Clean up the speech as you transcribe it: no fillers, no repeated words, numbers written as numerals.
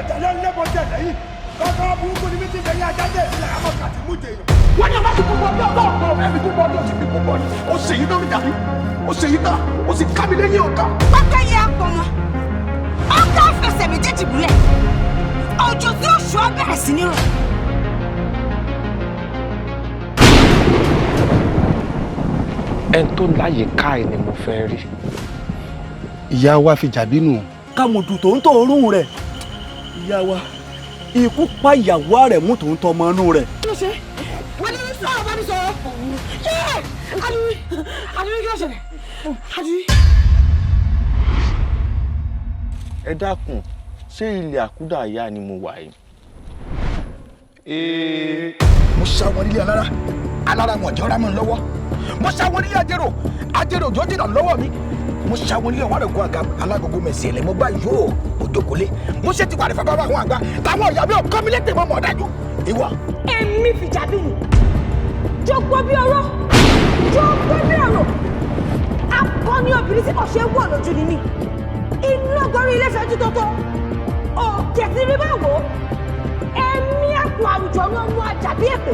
tẹ̀lé lẹ́bọ̀ tẹ̀lé yìí. Kọ́kọ́ burúkú ni mí ti bẹ̀rẹ̀ ajáde ìlẹ̀ àmọ́ kàtí mú jẹ yàn. Wọ́n ní ọba ti kú bọ́ bí ọ̀tọ̀ ọ̀pọ̀ ẹ̀mí kú bọ́ bí ó ti fi kú bọ́ ni. Ó ṣe yí lórí dàbí. Ó ṣe yí tán. Ó sì ká mi lẹ́yìn ọ̀gá. Ọ̀gá yẹ apọ̀ mọ́. Ọ̀gá fẹsẹ̀ méjèèjì múlẹ̀. Òjò tí ó ṣọ́ bẹ̀rẹ̀ sí ní rọ̀. Ẹni tó láyè ká ẹ ni mo fẹ́ rí. Ìyá wa FIJABI nù. Kàmùdù tó ń tọ orún rẹ̀. Ìyá wa ikú pa ìyàwó rẹ̀ mú tó ń tọ ọmọ inú rẹ̀. Kí ló ṣe? Wọ́n ní sọ̀rọ̀ bá ní sọ̀rọ̀. Adúlí kí ló ṣẹlẹ̀? Adúlí. Ẹ dákun, ṣé ilé àkúdàáyá ni mo wà yìí? Mo ṣàwọn ilé alára wọn jẹ́ ọ̀rá mọ́ lọ́wọ́. Mo ṣàwọn ilé ajérò jọ́ jìnnà lọ́wọ́ mi. Mo ṣàwọn ilé ọ̀wárẹ̀ kó àga alágogo mẹ̀sì ẹ̀lẹ́ mo bá yóò òjòkólé. Mo ṣe ti wà ní fẹ́ bá àwọn àgbà táwọn ìyá mi ò kọ́ mi létè mọ́ mọ́ dájú. Ìwọ. Èmi FIJABI ni. Jọ̀gbọ́ bí ọ̀rọ̀. Jọ̀gbọ́ bí ọ̀rọ̀. Akọni obìnrin tí kò ṣe é wọ̀ lójú ni mí. Iná gorí ilé fẹ́jú tótó. Òkè tí rí bá wò ó. Ẹ̀mí àpò àwùjọ ló mú Àjàbí èpè.